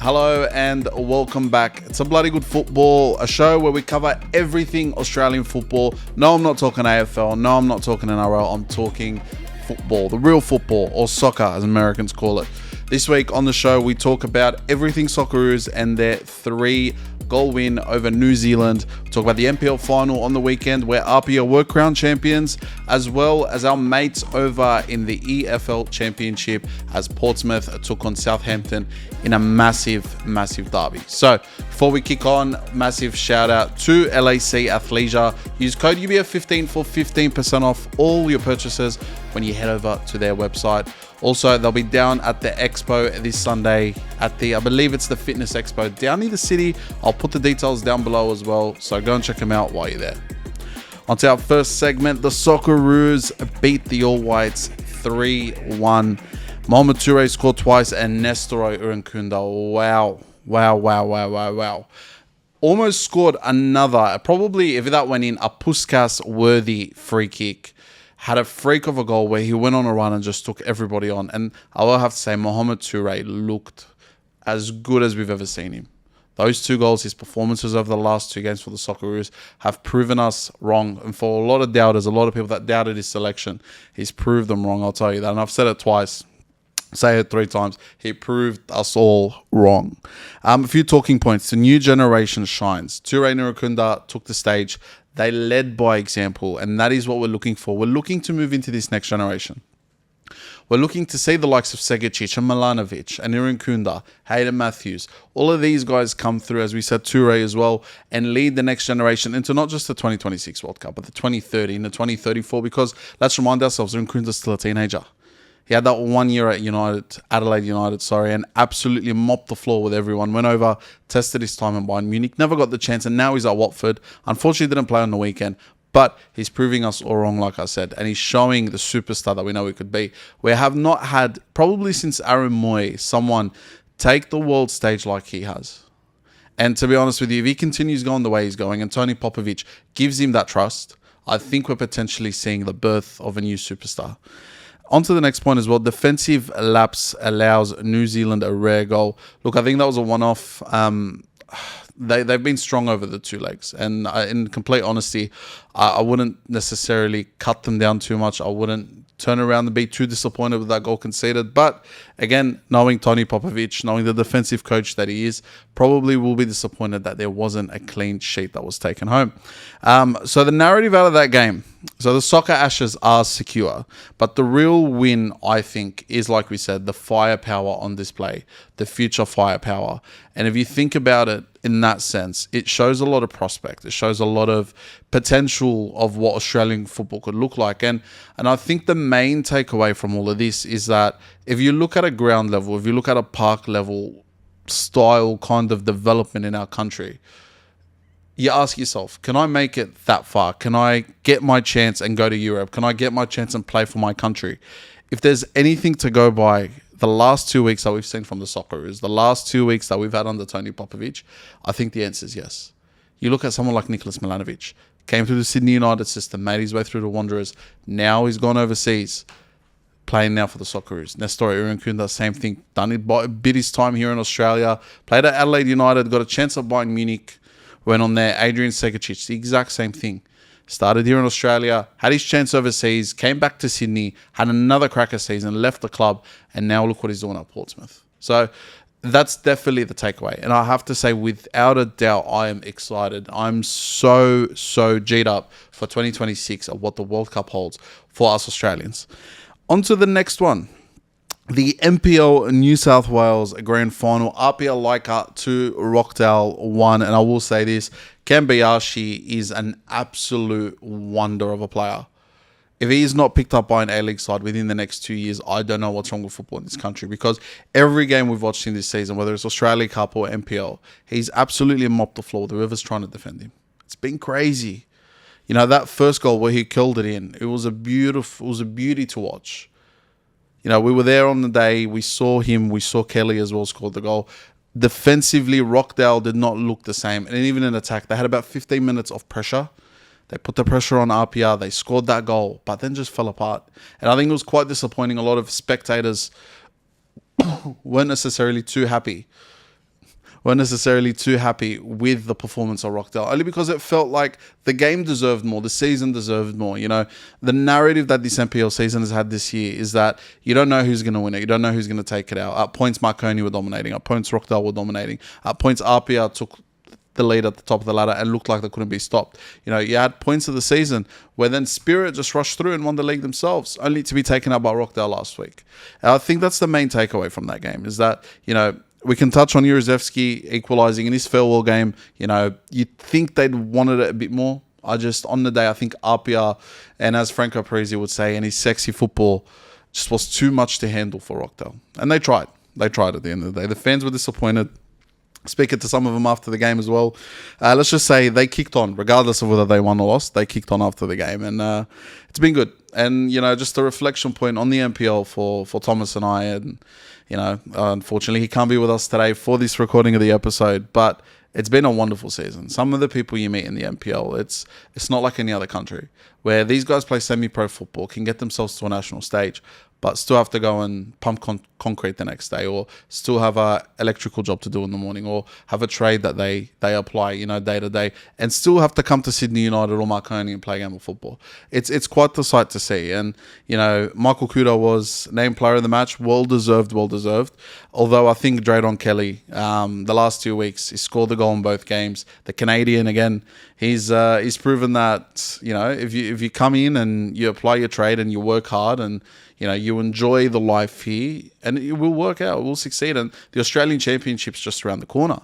Hello and welcome back. It's a bloody good football, a show where we cover everything Australian football. No, I'm not talking AFL. No, I'm not talking NRL. I'm talking football, the real football, or soccer as Americans call it. This week on the show, we talk about everything Socceroos and their 3-goal win over New Zealand. We talk about the NPL final on the weekend where Apia were crowned champions, as well as our mates over in the EFL Championship as Portsmouth took on Southampton in a massive derby. So before we kick on, massive shout out to LAC Athleisure. Use code UBF15 for 15% off all your purchases when you head over to their website. Also, they'll be down at the Expo this Sunday at the, I believe it's the Fitness Expo down in the city. I'll put the details down below as well, so go and check them out while you're there. On to our first segment, the Socceroos beat the All Whites 3-1. Mohamed Toure scored twice and Nestoro Urankunda, wow. Almost scored another, probably if that went in, a Puskas-worthy free kick. Had a freak of a goal where he went on a run and just took everybody on. And I will have to say, Mohamed Toure looked as good as we've ever seen him. Those 2 goals, his performances over the last 2 games for the Socceroos have proven us wrong. And for a lot of doubters, a lot of people that doubted his selection, he's proved them wrong, I'll tell you that. And I've said it twice. Say it 3 times. He proved us all wrong. A few talking points. The new generation shines. Toure Urankunda took the stage. They led by example, and that is what we're looking for. We're looking to move into this next generation. We're looking to see the likes of Segacic and Milanovic and Urankunda, Hayden Matthews. All of these guys come through, as we said, Toure as well, and lead the next generation into not just the 2026 World Cup, but the 2030 and the 2034, because let's remind ourselves, Urankunda still a teenager. He had that 1 year at Adelaide United, and absolutely mopped the floor with everyone. Went over, tested his time in Bayern Munich, never got the chance, and now he's at Watford. Unfortunately, didn't play on the weekend, but he's proving us all wrong, like I said, and he's showing the superstar that we know he could be. We have not had, probably since Aaron Moy, someone take the world stage like he has. And to be honest with you, if he continues going the way he's going, and Tony Popovic gives him that trust, I think we're potentially seeing the birth of a new superstar. On to the next point as well. Defensive lapse allows New Zealand a rare goal. Look, I think that was a one-off. They've been strong over the 2 legs. And in complete honesty, I wouldn't necessarily cut them down too much. I wouldn't turn around and be too disappointed with that goal conceded. But again, knowing Tony Popovic, knowing the defensive coach that he is, probably will be disappointed that there wasn't a clean sheet that was taken home. So the narrative out of that game, so the soccer ashes are secure, but the real win, I think, is, like we said, the firepower on display, the future firepower. And if you think about it in that sense, it shows a lot of prospect. It shows a lot of potential of what Australian football could look like. And I think the main takeaway from all of this is that if you look at a ground level, if you look at a park level style kind of development in our country, you ask yourself, can I make it that far? Can I get my chance and go to Europe? Can I get my chance and play for my country? If there's anything to go by, the last 2 weeks that we've seen from the Socceroos, the last 2 weeks that we've had under Tony Popovic, I think the answer is yes. You look at someone like Nicholas Milanovic, came through the Sydney United system, made his way through the Wanderers. Now he's gone overseas, playing now for the Socceroos. Nestoro Urankunda, same thing. Done it, bit his time here in Australia. Played at Adelaide United, got a chance at Bayern Munich. Went on there, Adrian Segacic, the exact same thing. Started here in Australia, had his chance overseas, came back to Sydney, had another cracker season, left the club, and now look what he's doing at Portsmouth. So that's definitely the takeaway. And I have to say, without a doubt, I am excited. I'm so G'd up for 2026 of what the World Cup holds for us Australians. On to the next one. The NPL New South Wales Grand Final, Apia Laika 2, Rockdale 1. And I will say this, Kambayashi is an absolute wonder of a player. If he is not picked up by an A-League side within the next 2 years, I don't know what's wrong with football in this country, because every game we've watched in this season, whether it's Australia Cup or NPL, he's absolutely mopped the floor with whoever's trying to defend him. It's been crazy. You know, that first goal where he killed it in, it was a beauty to watch. You know, we were there on the day. We saw him. We saw Kelly as well scored the goal. Defensively, Rockdale did not look the same. And even in attack, they had about 15 minutes of pressure. They put the pressure on Apia. They scored that goal, but then just fell apart. And I think it was quite disappointing. A lot of spectators weren't necessarily too happy weren't necessarily too happy with the performance of Rockdale, only because it felt like the game deserved more, the season deserved more. You know, the narrative that this NPL season has had this year is that you don't know who's going to win it, you don't know who's going to take it out. At points, Marconi were dominating. At points, Rockdale were dominating. At points, Apia took the lead at the top of the ladder and looked like they couldn't be stopped. You know, you had points of the season where then Spirit just rushed through and won the league themselves, only to be taken out by Rockdale last week. And I think that's the main takeaway from that game, is that, you know, we can touch on Jurezewski equalising in his farewell game. You know, you'd think they'd wanted it a bit more. On the day, I think Apia, and as Franco Parisi would say, and his sexy football just was too much to handle for Rockdale. And they tried. They tried at the end of the day. The fans were disappointed. Speaking to some of them after the game as well, let's just say they kicked on, regardless of whether they won or lost. They kicked on after the game, and it's been good. And, you know, just a reflection point on the NPL for Thomas and I. And, you know, unfortunately, he can't be with us today for this recording of the episode, but it's been a wonderful season. Some of the people you meet in the NPL, it's not like any other country, where these guys play semi-pro football, can get themselves to a national stage, but still have to go and pump concrete the next day, or still have a electrical job to do in the morning, or have a trade that they apply, you know, day to day, and still have to come to Sydney United or Marconi and play a game of football. It's quite the sight to see. And, you know, Michael Kuda was named player of the match, well deserved. Although I think Drayton Kelly, the last 2 weeks, he scored the goal in both games. The Canadian, again, he's proven that, you know, if you come in and you apply your trade and you work hard and, you know, you enjoy the life here, and it will work out, it will succeed. And the Australian Championship's just around the corner.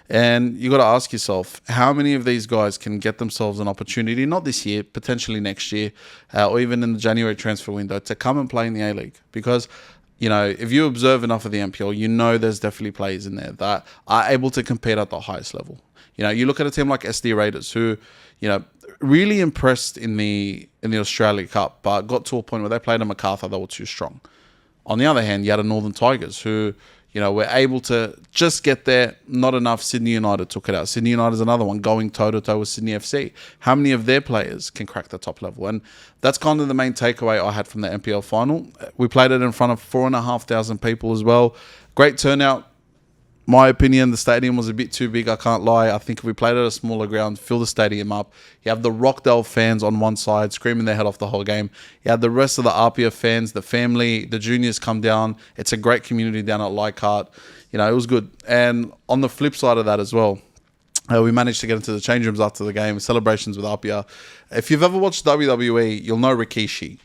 And you got to ask yourself, how many of these guys can get themselves an opportunity, not this year, potentially next year, or even in the January transfer window, to come and play in the A-League? Because, you know, if you observe enough of the NPL, you know there's definitely players in there that are able to compete at the highest level. You know, you look at a team like SD Raiders, who, you know, really impressed in the Australia Cup, but got to a point where they played in Macarthur, they were too strong. On the other hand, you had a Northern Tigers who, you know, were able to just get there. Not enough. Sydney United took it out. Sydney United is another one, going toe-to-toe with Sydney FC. How many of their players can crack the top level? And that's kind of the main takeaway I had from the NPL final. We played it in front of 4,500 people as well. Great turnout. My opinion, the stadium was a bit too big, I can't lie. I think if we played at a smaller ground, fill the stadium up. You have the Rockdale fans on one side screaming their head off the whole game. You have the rest of the Apia fans, the family, the juniors come down. It's a great community down at Leichhardt. You know, it was good. And on the flip side of that as well, we managed to get into the change rooms after the game, celebrations with Apia. If you've ever watched WWE, you'll know Rikishi.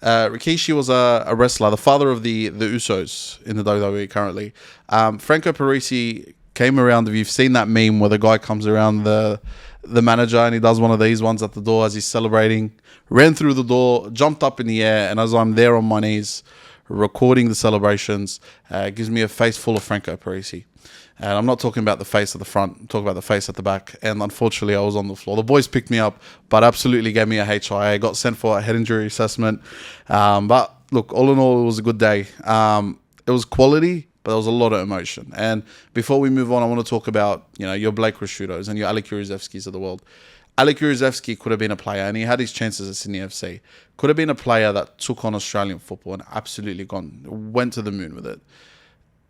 Rikishi was a wrestler, the father of the Usos in the WWE currently. Franco Parisi came around. If you've seen that meme where the guy comes around the manager and he does one of these ones at the door as he's celebrating, ran through the door, jumped up in the air, and as I'm there on my knees recording the celebrations, gives me a face full of Franco Parisi. And I'm not talking about the face at the front, I'm talking about the face at the back. And unfortunately, I was on the floor. The boys picked me up, but absolutely gave me a HIA. Got sent for a head injury assessment. But look, all in all, it was a good day. It was quality, but there was a lot of emotion. And before we move on, I want to talk about, you know, your Blake Rashudos and your Alec Jurezewskis of the world. Alec Jurezewski could have been a player, and he had his chances at Sydney FC. Could have been a player that took on Australian football and absolutely went to the moon with it.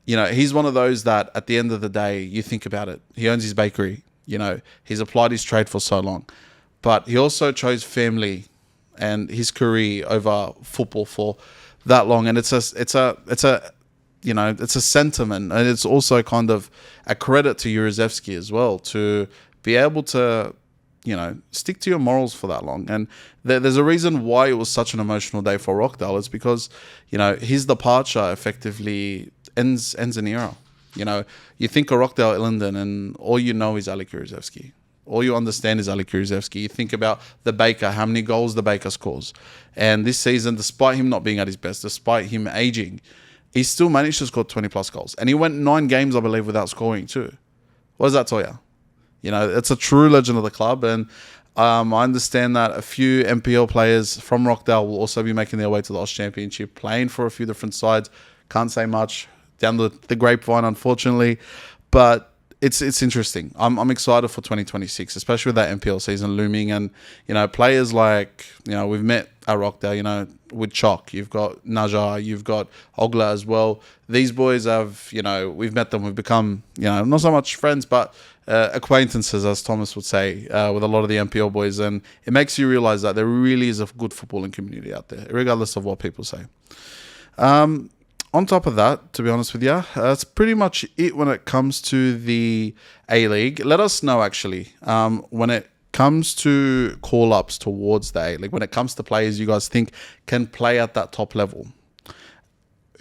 You know, he's one of those that at the end of the day, you think about it. He owns his bakery. You know, he's applied his trade for so long. But he also chose family and his career over football for that long. And it's a sentiment. And it's also kind of a credit to Jurezewski as well to be able to, you know, stick to your morals for that long. And there's a reason why it was such an emotional day for Rockdale. It's because, you know, his departure effectively ends an era. You know, you think of Rockdale Illingdon and all you know is Alec Jurezewski. All you understand is Alec Jurezewski. You think about the Baker, how many goals the Baker scores. And this season, despite him not being at his best, despite him aging, he still managed to score 20 plus goals. And he went 9 games, I believe, without scoring too. What does that tell you? You know, it's a true legend of the club. And I understand that a few NPL players from Rockdale will also be making their way to the Oz Championship, playing for a few different sides. Can't say much down the grapevine, unfortunately, but it's interesting. I'm excited for 2026, especially with that NPL season looming, and you know, players like, you know, we've met at Rockdale, with Chalk. You've got Najar, you've got Ogla as well. These boys have, we've met them. We've become, not so much friends, but acquaintances, as Thomas would say, with a lot of the NPL boys. And it makes you realize that there really is a good footballing community out there, regardless of what people say. On top of that, to be honest with you, that's pretty much it when it comes to the A-League. Let us know, actually, when it comes to call-ups towards the A-League, when it comes to players you guys think can play at that top level.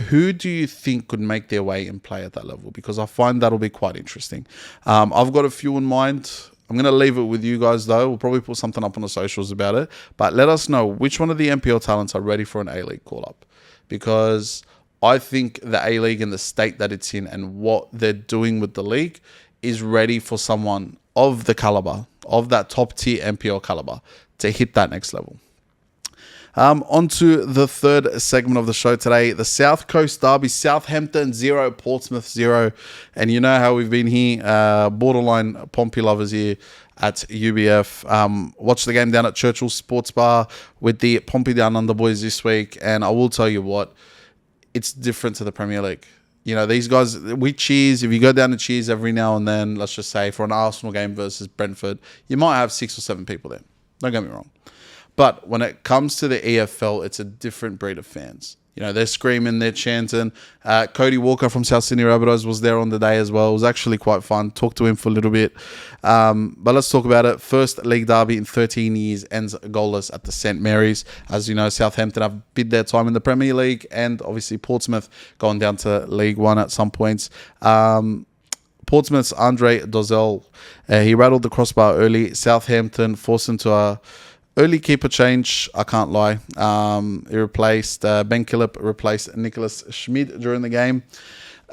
Who do you think could make their way and play at that level? Because I find that'll be quite interesting. I've got a few in mind. I'm going to leave it with you guys, though. We'll probably put something up on the socials about it. But let us know which one of the NPL talents are ready for an A-League call-up. Because I think the A-League and the state that it's in and what they're doing with the league is ready for someone of the caliber, of that top-tier NPL caliber, to hit that next level. On to the third segment of the show today, the South Coast Derby, Southampton 0, Portsmouth 0. And you know how we've been here, borderline Pompey lovers here at UBF. Watched the game down at Churchill Sports Bar with the Pompey Down Under boys this week. And I will tell you what, it's different to the Premier League. These guys, we cheers. If you go down to cheers every now and then, let's just say for an Arsenal game versus Brentford, you might have 6 or 7 people there. Don't get me wrong. But when it comes to the EFL, it's a different breed of fans. They're screaming, they're chanting. Cody Walker from South Sydney Rabbitohs was there on the day as well. It was actually quite fun. Talked to him for a little bit. But let's talk about it. First league derby in 13 years ends goalless at the St. Mary's. As you know, Southampton have bid their time in the Premier League, and obviously Portsmouth going down to League One at some points. Portsmouth's Andre Dozel, he rattled the crossbar early. Southampton forced into a early keeper change, I can't lie. He replaced Ben Killip, replaced Nicholas Schmid during the game.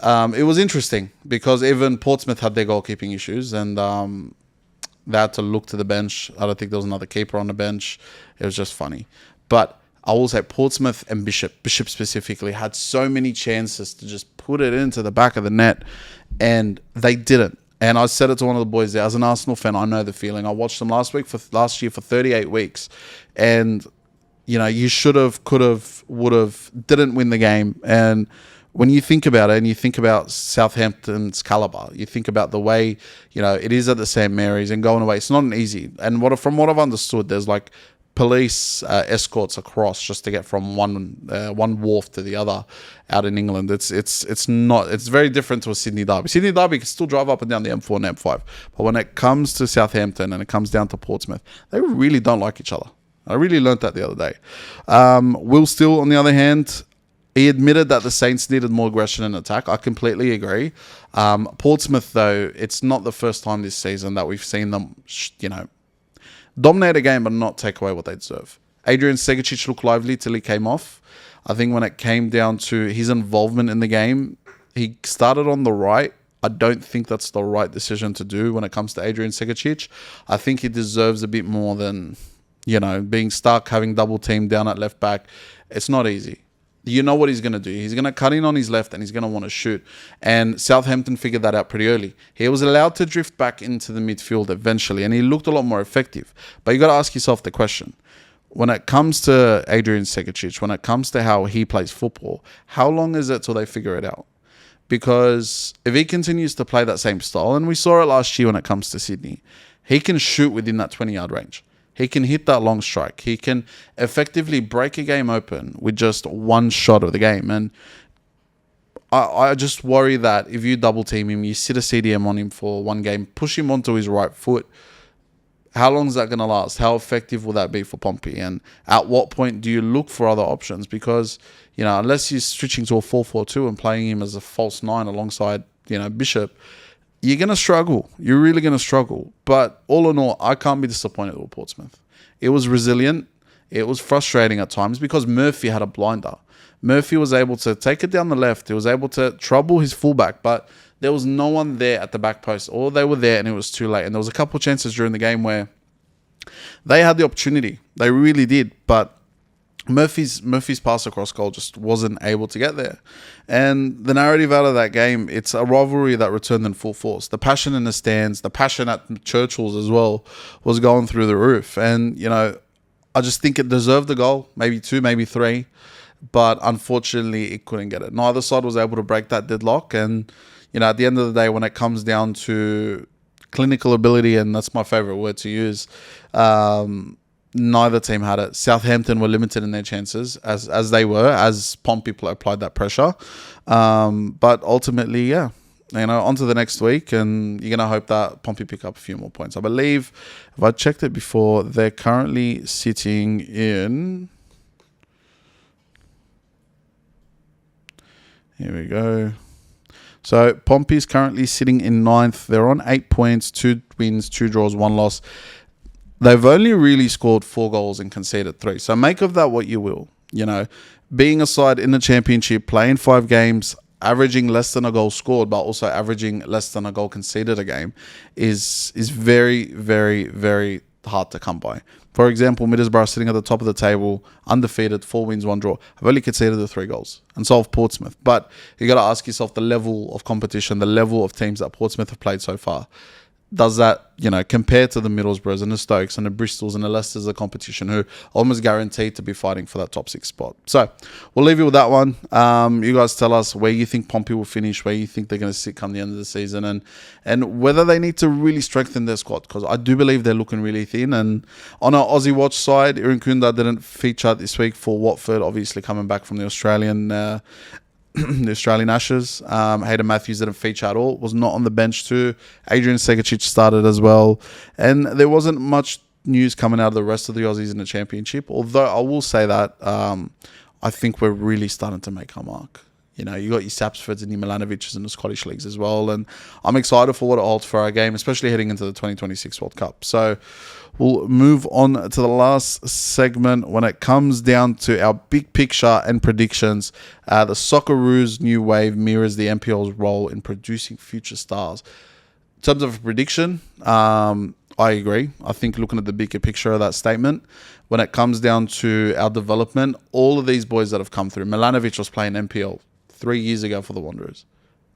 It was interesting because even Portsmouth had their goalkeeping issues, and they had to look to the bench. I don't think there was another keeper on the bench. It was just funny. But I will say Portsmouth and Bishop specifically, had so many chances to just put it into the back of the net, and they didn't. And I said it to one of the boys there. As an Arsenal fan, I know the feeling. I watched them last year for 38 weeks. And, you should have, could have, would have, didn't win the game. And when you think about it and you think about Southampton's caliber, you think about the way, it is at the St. Mary's and going away. It's not an easy. And from what I've understood, there's like police escorts across just to get from one wharf to the other out in England. It's very different to a Sydney derby. Sydney derby can still drive up and down the M4 and M5, but when it comes to Southampton and it comes down to Portsmouth, they really don't like each other. I really learnt that the other day. Will Steele, on the other hand, he admitted that the Saints needed more aggression and attack. I completely agree. Portsmouth, though, it's not the first time this season that we've seen them, dominate a game but not take away what they deserve. Adrian Segicic looked lively till he came off. I think when it came down to his involvement in the game, he started on the right. I don't think that's the right decision to do when it comes to Adrian Segicic. I think he deserves a bit more than, being stuck, having double team down at left back. It's not easy. You know what he's going to do. He's going to cut in on his left and he's going to want to shoot. And Southampton figured that out pretty early. He was allowed to drift back into the midfield eventually, and he looked a lot more effective. But you got to ask yourself the question. When it comes to Adrian Segicic, when it comes to how he plays football, how long is it till they figure it out? Because if he continues to play that same style, and we saw it last year when it comes to Sydney, he can shoot within that 20-yard range. He can hit that long strike. He can effectively break a game open with just one shot of the game. And I just worry that if you double team him, you sit a CDM on him for one game, push him onto his right foot, how long is that going to last? How effective will that be for Pompey? And at what point do you look for other options? Because, unless you're switching to a 4-4-2 and playing him as a false 9 alongside, Bishop, you're going to struggle. You're really going to struggle. But all in all, I can't be disappointed with Portsmouth. It was resilient. It was frustrating at times because Murphy had a blinder. Murphy was able to take it down the left. He was able to trouble his fullback, but there was no one there at the back post. Or they were there and it was too late. And there was a couple of chances during the game where they had the opportunity. They really did. But Murphy's pass across goal just wasn't able to get there. And the narrative out of that game, it's a rivalry that returned in full force. The passion in the stands, the passion at Churchill's as well was going through the roof. And, I I just think it deserved a goal, maybe two, maybe three, but unfortunately it couldn't get it. Neither side was able to break that deadlock, and at the end of the day, when it comes down to clinical ability, and that's my favorite word to use, neither team had it. Southampton were limited in their chances, as they were, as Pompey applied that pressure. But ultimately, yeah, on to the next week, and you're going to hope that Pompey pick up a few more points. I believe, if I checked it before, they're currently sitting in... Here we go. So Pompey's currently sitting in 9th. They're on 8 points, 2 wins, 2 draws, 1 loss. They've only really scored 4 goals and conceded 3. So make of that what you will. Being a side in the championship, playing 5 games, averaging less than a goal scored, but also averaging less than a goal conceded a game is very, very, very hard to come by. For example, Middlesbrough sitting at the top of the table, undefeated, 4 wins, 1 draw. Have only conceded the 3 goals, and so have Portsmouth. But you got to ask yourself the level of competition, the level of teams that Portsmouth have played so far. Does that, compare to the Middlesbroughs and the Stokes and the Bristols and the Leicesters of competition, who are almost guaranteed to be fighting for that top 6 spot? So we'll leave you with that one. You guys tell us where you think Pompey will finish, where you think they're going to sit come the end of the season, and whether they need to really strengthen their squad, because I do believe they're looking really thin. And on our Aussie Watch side, Irankunda didn't feature this week for Watford, obviously coming back from the Australian the Australian Ashes. Hayden Matthews didn't feature at all, was not on the bench too. Adrian Segacic started as well. And there wasn't much news coming out of the rest of the Aussies in the championship, although I will say that I think we're really starting to make our mark. You got your Sapsfords and your Milanovics in the Scottish leagues as well, and I'm excited for what it holds for our game, especially heading into the 2026 World Cup. So we'll move on to the last segment when it comes down to our big picture and predictions. The Socceroos new wave mirrors the NPL's role in producing future stars. In terms of a prediction, I agree. I think looking at the bigger picture of that statement, when it comes down to our development, all of these boys that have come through, Milanovic was playing NPL 3 years ago for the Wanderers.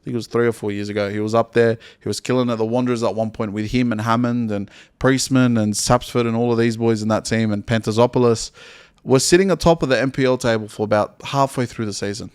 I think it was 3 or 4 years ago. He was up there. He was killing at the Wanderers at one point with him and Hammond and Priestman and Sapsford and all of these boys in that team, and Pantazopoulos was sitting atop of the NPL table for about halfway through the season.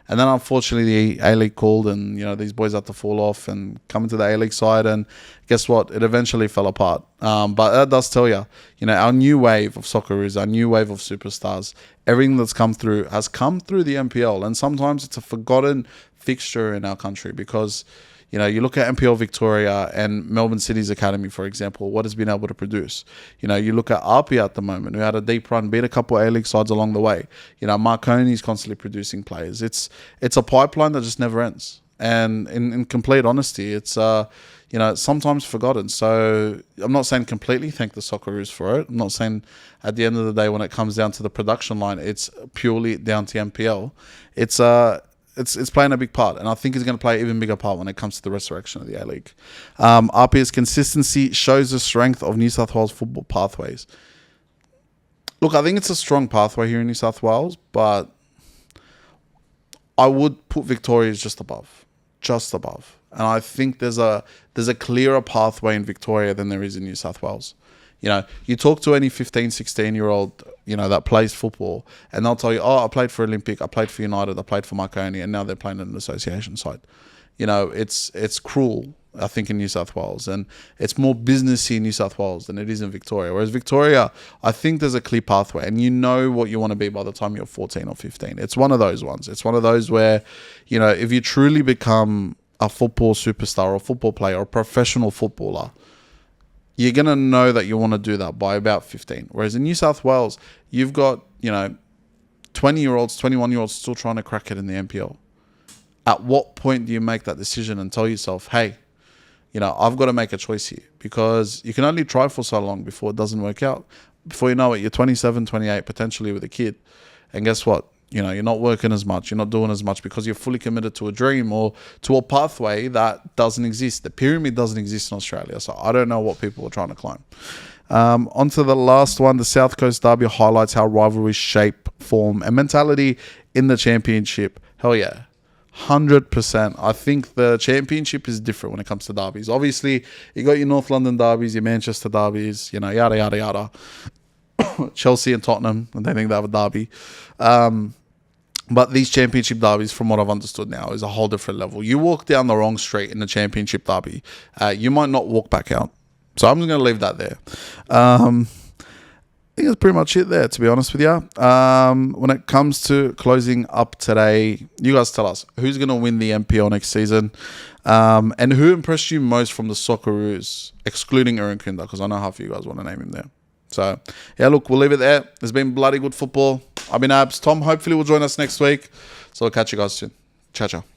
And then unfortunately the A-League called, and these boys had to fall off and come into the A-League side, and guess what? It eventually fell apart. But that does tell you, our new wave of Socceroos, our new wave of superstars, everything that's come through has come through the NPL. And sometimes it's a forgotten fixture in our country, because you look at NPL Victoria and Melbourne City's Academy, for example, what has been able to produce. You look at Apia at the moment, who had a deep run, beat a couple of A-League sides along the way. Marconi's constantly producing players. It's a pipeline that just never ends. And in complete honesty, it's sometimes forgotten. So I'm not saying completely thank the Socceroos for it. I'm not saying at the end of the day, when it comes down to the production line, it's purely down to NPL. It's playing a big part, and I think it's going to play an even bigger part when it comes to the resurrection of the A-League. Apia's consistency shows the strength of New South Wales football pathways. Look, I think it's a strong pathway here in New South Wales, but I would put Victoria's just above. And I think there's a clearer pathway in Victoria than there is in New South Wales. You talk to any 15, 16-year-old, that plays football, and they'll tell you, I played for Olympic, I played for United, I played for Marconi, and now they're playing in an association side. It's cruel, I think, in New South Wales, and it's more businessy in New South Wales than it is in Victoria. Whereas Victoria, I think there's a clear pathway, and you know what you want to be by the time you're 14 or 15. It's one of those ones. It's one of those where, if you truly become a football superstar or a football player or a professional footballer, you're going to know that you want to do that by about 15. Whereas in New South Wales, you've got, 20-year-olds, 21-year-olds still trying to crack it in the NPL. At what point do you make that decision and tell yourself, hey, I've got to make a choice here? Because you can only try for so long before it doesn't work out. Before you know it, you're 27, 28, potentially with a kid. And guess what? You're not working as much. You're not doing as much because you're fully committed to a dream or to a pathway that doesn't exist. The pyramid doesn't exist in Australia. So I don't know what people are trying to climb. On to the last one. The South Coast Derby highlights how rivalries shape, form, and mentality in the championship. Hell yeah. 100%. I think the championship is different when it comes to derbies. Obviously, you got your North London derbies, your Manchester derbies, yada, yada, yada. Chelsea and Tottenham, and they think they have a derby. But these championship derbies, from what I've understood now, is a whole different level. You walk down the wrong street in the championship derby, you might not walk back out. So I'm just going to leave that there. I think that's pretty much it there, to be honest with you. When it comes to closing up today, you guys tell us who's going to win the MPL next season, and who impressed you most from the Socceroos, excluding Aaron Kunda, because I know half of you guys want to name him there. So, yeah, look, we'll leave it there. There's been bloody good football. I've been Abz. Tom hopefully will join us next week. So I'll catch you guys soon. Ciao, ciao.